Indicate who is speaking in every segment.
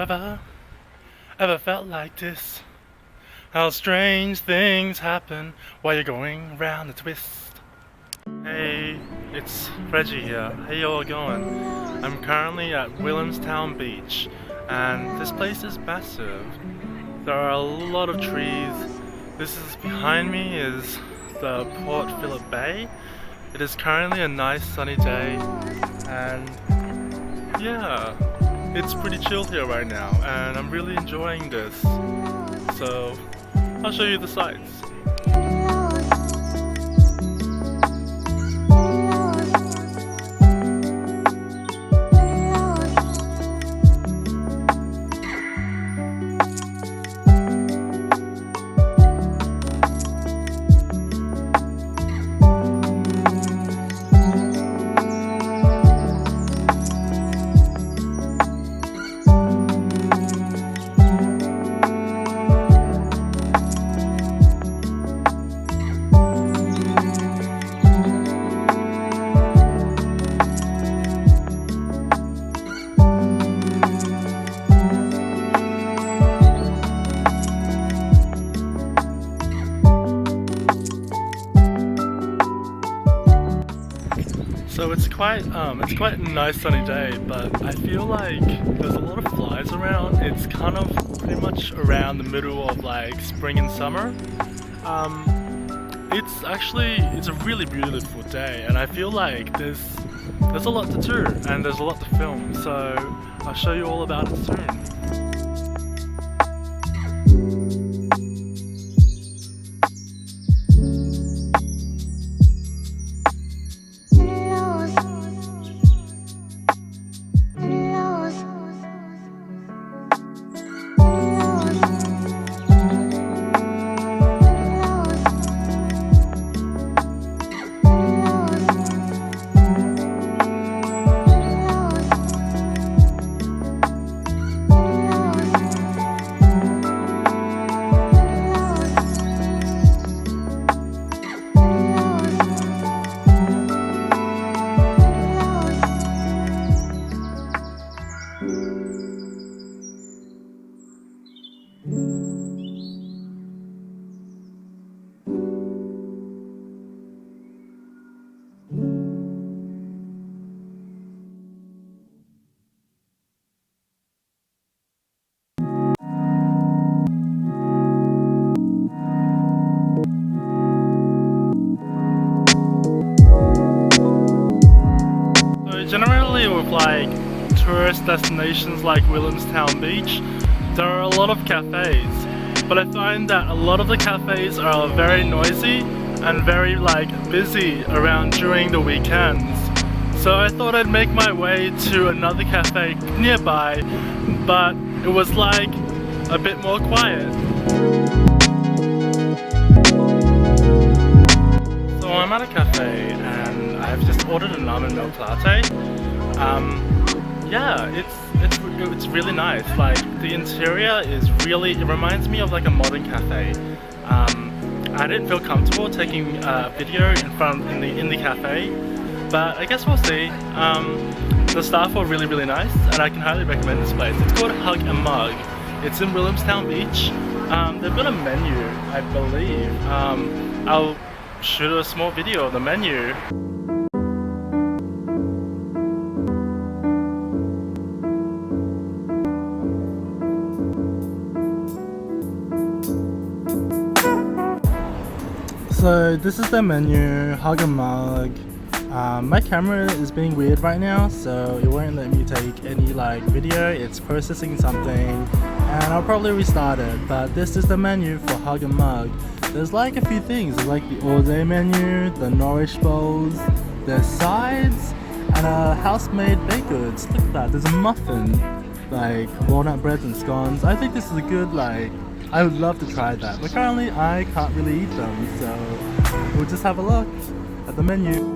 Speaker 1: ever felt like this? How strange things happen while you're going round the twist. Hey, it's Reggie here. How you all going? I'm currently at Williamstown Beach, and this place is massive. There are a lot of trees. This is behind me is the Port Phillip Bay. It is currently a nice sunny day, and yeah, it's pretty chill here right now, and I'm really enjoying this. So I'll show you the sights. So it's quite a nice sunny day, but I feel like there's a lot of flies around. It's kind of pretty much around the middle of like spring and summer. It's a really beautiful day, and I feel like there's a lot to do and there's a lot to film. So I'll show you all about it soon. Generally with like tourist destinations like Williamstown Beach, there are a lot of cafes, but I find that a lot of the cafes are very noisy and very like busy around during the weekends. So I thought I'd make my way to another cafe nearby, but it was like a bit more quiet. So I'm at a cafe and I've just ordered an almond milk latte. Yeah, it's really nice. Like the interior is really, it reminds me of like a modern cafe. I didn't feel comfortable taking a video in the cafe, but I guess we'll see. The staff were really nice, and I can highly recommend this place. It's called Hug a Mug. It's in Williamstown Beach. They've got a menu, I believe. I'll shoot a small video of the menu. So this is the menu, Hug a Mug. My camera is being weird right now, so it won't let me take any like video. It's processing something, and I'll probably restart it. But this is the menu for Hug a Mug. There's like a few things. There's like the all-day menu, the nourish bowls, there's sides, and house-made baked goods. Look at that. There's a muffin, like walnut breads and scones. I think this is a good like. I would love to try that, but currently I can't really eat them, so we'll just have a look at the menu.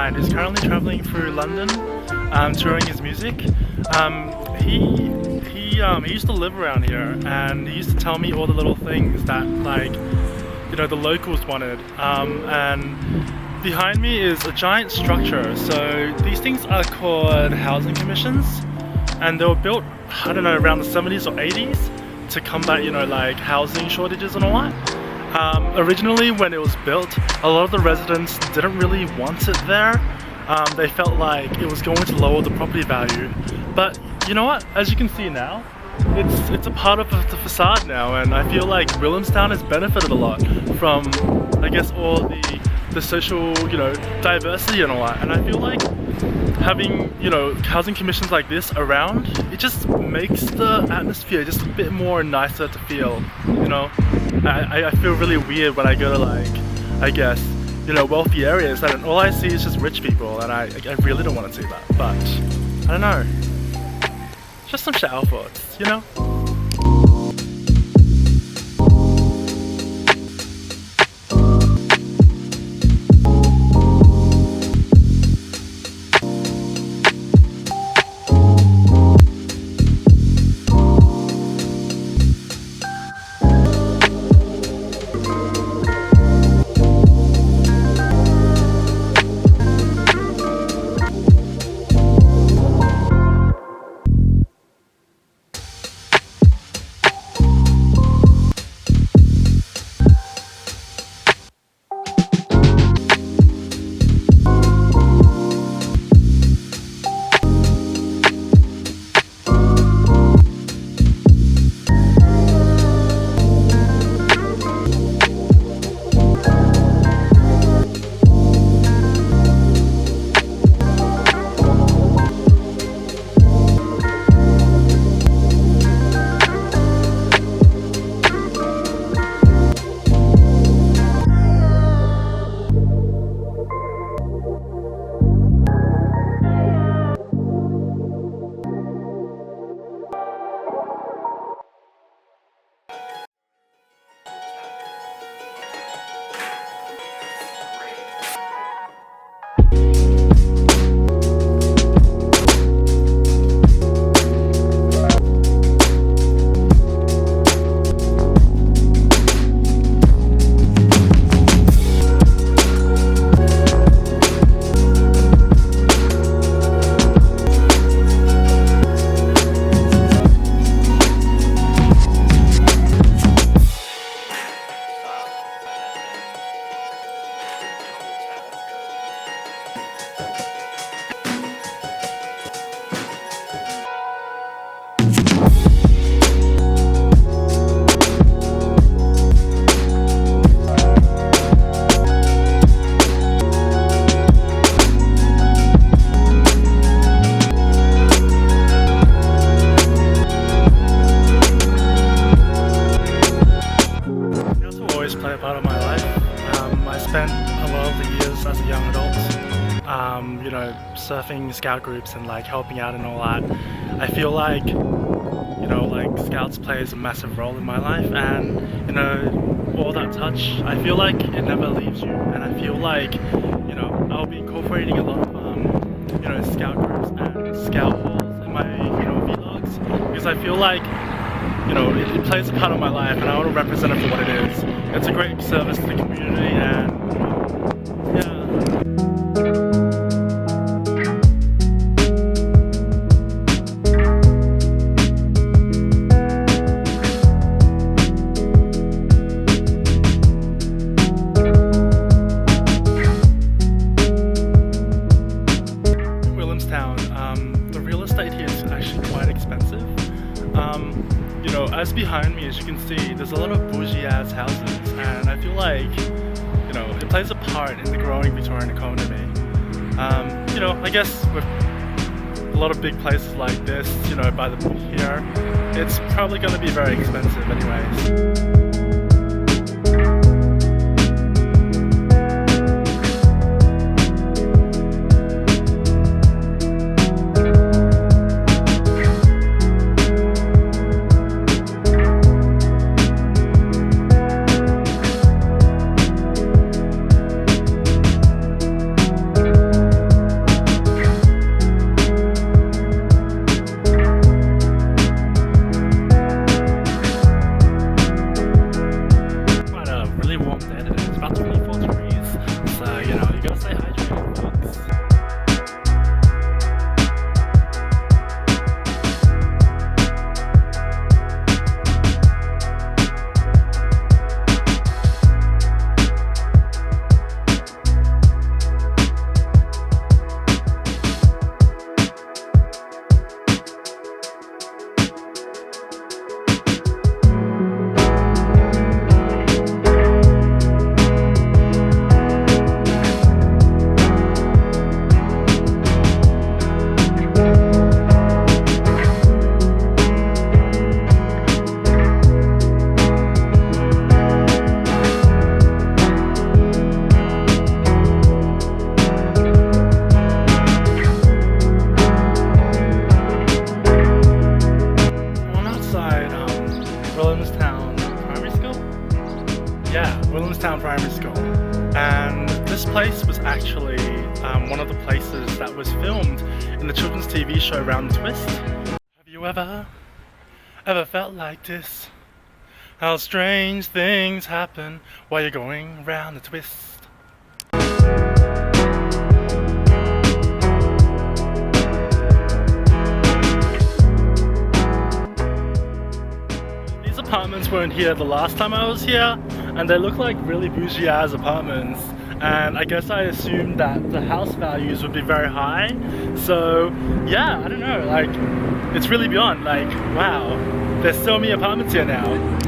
Speaker 1: behind is currently traveling through London, touring his music. He used to live around here, and he used to tell me all the little things that, like, you know, the locals wanted. And behind me is a giant structure. So these things are called housing commissions, and they were built, I don't know, around the 70s or 80s to combat, you know, like housing shortages and all that. Originally, when it was built, a lot of the residents didn't really want it there. They felt like it was going to lower the property value. But you know what? As you can see now, it's a part of the facade now, and I feel like Williamstown has benefited a lot from, I guess, all the social, you know, diversity and all that. And I feel like having, you know, housing commissions like this around, it just makes the atmosphere just a bit more nicer to feel, you know. I feel really weird when I go to, like, I guess, you know, wealthy areas, and all I see is just rich people, and I really don't want to see that. But I don't know, just some shower thoughts, you know. You know, surfing scout groups and like helping out and all that. I feel like, you know, like scouts plays a massive role in my life, and you know, all that touch, I feel like it never leaves you. And I feel like, you know, I'll be incorporating a lot of you know, scout groups and scout halls in my, you know, vlogs, because I feel like, you know, it plays a part of my life, and I want to represent it for what it is. It's a great service to the community, and yeah. The real estate here is actually quite expensive. You know, as behind me, as you can see, there's a lot of bougie ass houses, and I feel like, you know, it plays a part in the growing Victorian economy. You know, I guess with a lot of big places like this, you know, by the here, it's probably going to be very expensive anyways. Williamstown Primary School, and this place was actually one of the places that was filmed in the children's TV show Round the Twist. Have you ever felt like this? How strange things happen while you're going round the twist. These apartments weren't here the last time I was here, and they look like really bougie ass apartments, and I guess I assumed that the house values would be very high. So yeah, I don't know, like it's really beyond, like wow, there's so many apartments here now.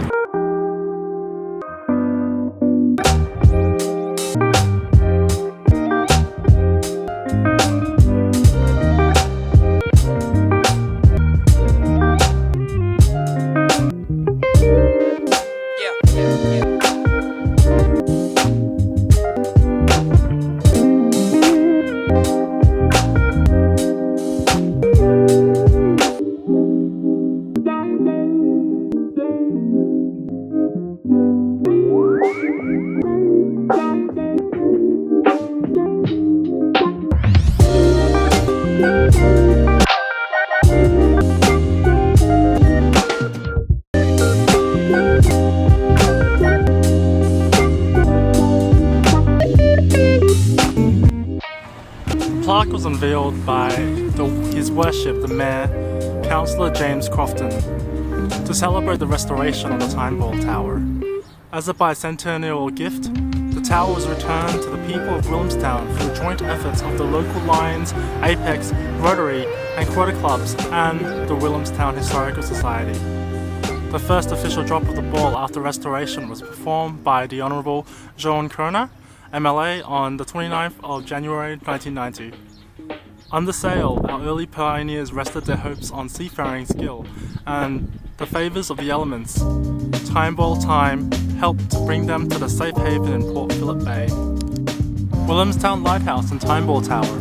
Speaker 1: The plaque was unveiled by His Worship the Mayor, Councillor James Crofton, to celebrate the restoration of the Time Ball Tower. As a bicentennial gift, the tower was returned to the people of Williamstown through joint efforts of the local Lions, Apex, Rotary and Quarter Clubs and the Williamstown Historical Society. The first official drop of the ball after restoration was performed by the Honourable Joan Kerner, MLA, on the 29th of January 1990. Under sail, our early pioneers rested their hopes on seafaring skill and the favours of the elements. Time Ball time helped to bring them to the safe haven in Port Phillip Bay. Williamstown Lighthouse and Time Ball Tower.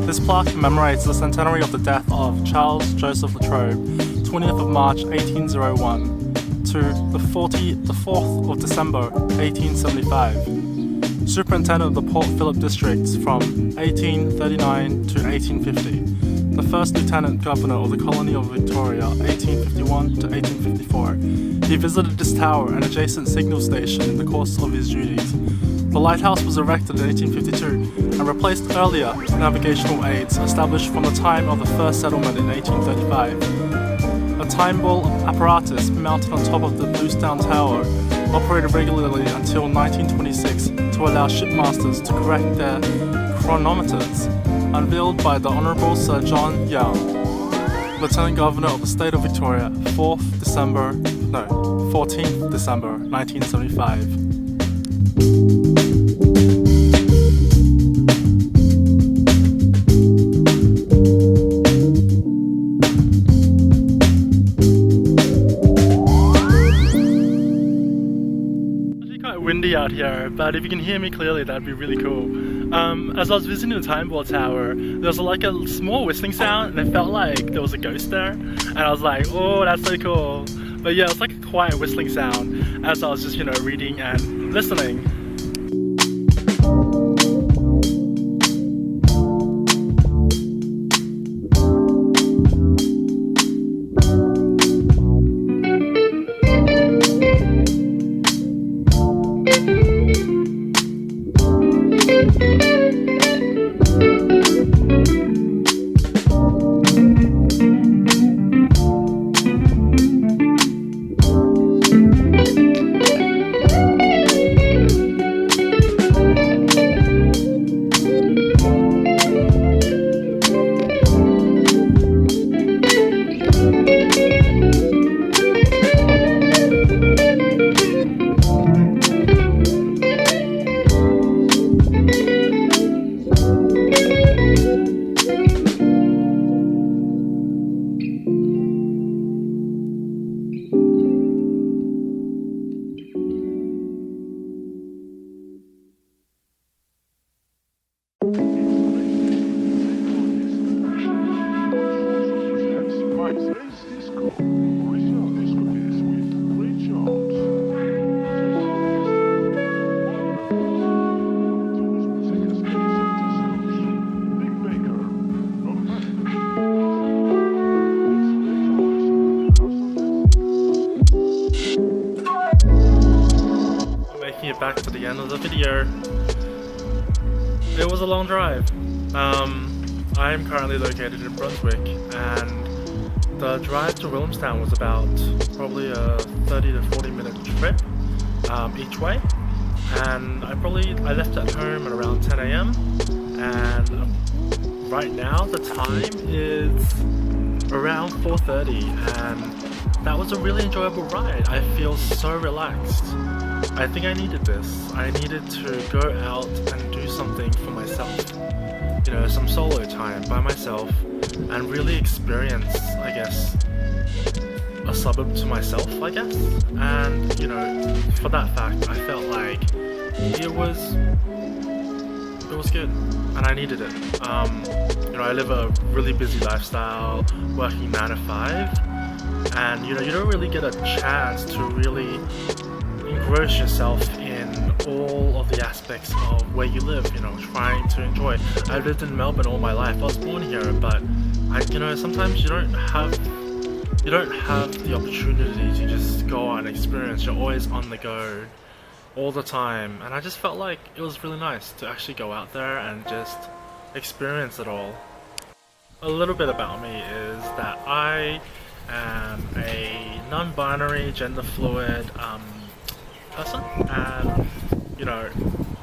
Speaker 1: This plaque commemorates the centenary of the death of Charles Joseph Latrobe, 20th of March 1801 to the 4th of December 1875. Superintendent of the Port Phillip districts from 1839 to 1850. The first Lieutenant Governor of the Colony of Victoria 1851 to 1854. He visited this tower and adjacent signal station in the course of his duties. The lighthouse was erected in 1852 and replaced earlier navigational aids established from the time of the first settlement in 1835. A time ball apparatus mounted on top of the Bluestone Tower operated regularly until 1926 to allow shipmasters to correct their chronometers, unveiled by the Honourable Sir John Young, Lieutenant Governor of the State of Victoria, 14th December 1975.
Speaker 2: Windy out here, but if you can hear me clearly, that'd be really cool. As I was visiting the Time Ball Tower, there was like a small whistling sound and it felt like there was a ghost there, and I was like, oh, that's so cool. But yeah, it's like a quiet whistling sound as I was just, reading and listening.
Speaker 1: you back to the end of the video. It was a long drive. I am currently located in Brunswick, and the drive to Williamstown was about probably a 30 to 40 minute trip each way. And I left at home at around 10 AM, and right now the time is around 4:30, and that was a really enjoyable ride. I feel so relaxed. I think I needed this. I needed to go out and do something for myself. You know, some solo time by myself and really experience, I guess, a suburb to myself, I guess. And, you know, for that fact, I felt like it was good and I needed it. You know, I live a really busy lifestyle, working 9 to 5, and you know, you don't really get a chance to really engross yourself in all of the aspects of where you live, you know, trying to enjoy. I've lived in Melbourne all my life. I was born here, but you know, sometimes you don't have the opportunity to just go out and experience. You're always on the go all the time, and I just felt like it was really nice to actually go out there and just experience it all. A little bit about me is that I am a non-binary, gender fluid person, and you know,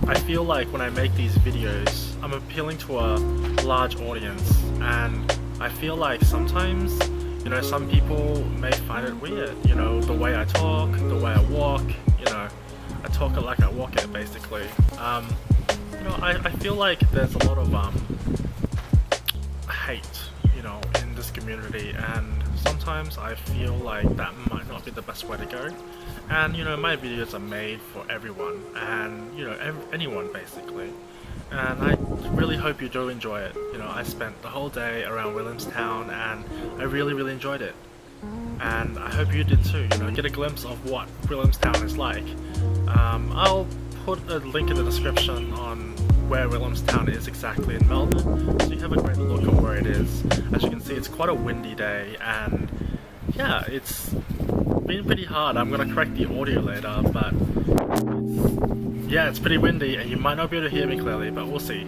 Speaker 1: I feel like when I make these videos I'm appealing to a large audience, and I feel like sometimes, you know, some people may find it weird, you know, the way I talk, the way I walk, you know, I talk it like I walk it, basically. You know, I feel like there's a lot of hate, you know, in this community, and sometimes I feel like that might not be the best way to go. And you know, my videos are made for everyone, and you know, anyone basically. And I really hope you do enjoy it. You know, I spent the whole day around Williamstown, and I really enjoyed it. And I hope you did too. You know, get a glimpse of what Williamstown is like. I'll put a link in the description on where Williamstown is exactly in Melbourne, so you have a great look at where it is. As you can see, it's quite a windy day, and yeah, it's been pretty hard. I'm gonna correct the audio later, but yeah, it's pretty windy and you might not be able to hear me clearly, but we'll see.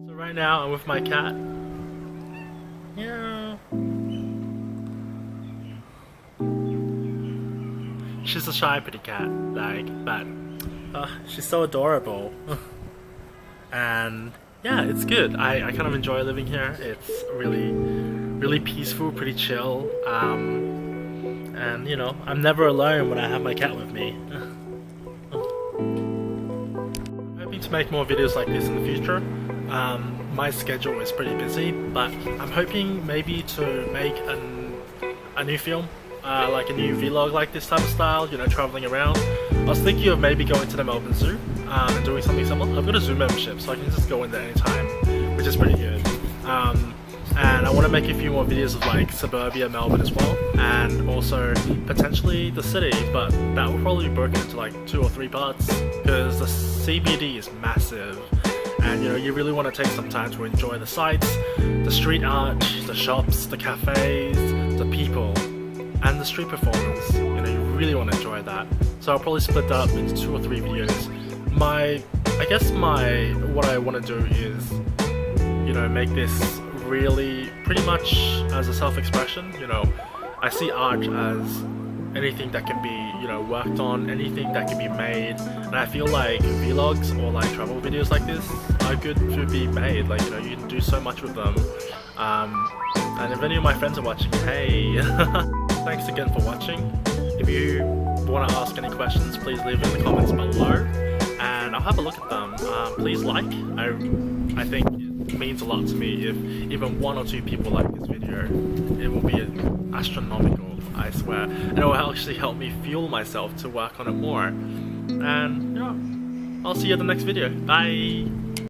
Speaker 1: So right now I'm with my cat. Yeah. She's a shy pretty cat, like, but she's so adorable. And yeah, it's good. I kind of enjoy living here. It's really peaceful, pretty chill. And you know, I'm never alone when I have my cat with me. I'm hoping to make more videos like this in the future. My schedule is pretty busy, but I'm hoping maybe to make a new film, like a new vlog like this type of style, you know, traveling around. I was thinking of maybe going to the Melbourne Zoo and doing something similar. I've got a zoo membership, so I can just go in there anytime, which is pretty good. And I want to make a few more videos of like suburbia Melbourne as well, and also potentially the city, but that will probably be broken into like 2 or 3 parts, because the CBD is massive, and you know, you really want to take some time to enjoy the sights, the street art, the shops, the cafes, the people, and the street performance. You know, you really want to enjoy that. So I'll probably split that up into 2 or 3 videos. What I want to do is, you know, make this really pretty much as a self-expression. You know, I see art as anything that can be, you know, worked on, anything that can be made, and I feel like vlogs or like travel videos like this are good to be made. Like, you know, you can do so much with them. And if any of my friends are watching, hey, thanks again for watching. If you want to ask any questions, please leave in the comments below, and I'll have a look at them. Please like. I think it means a lot to me if even 1 or 2 people like this video. It will be astronomical, I swear, and it will actually help me fuel myself to work on it more. And yeah, I'll see you in the next video. Bye.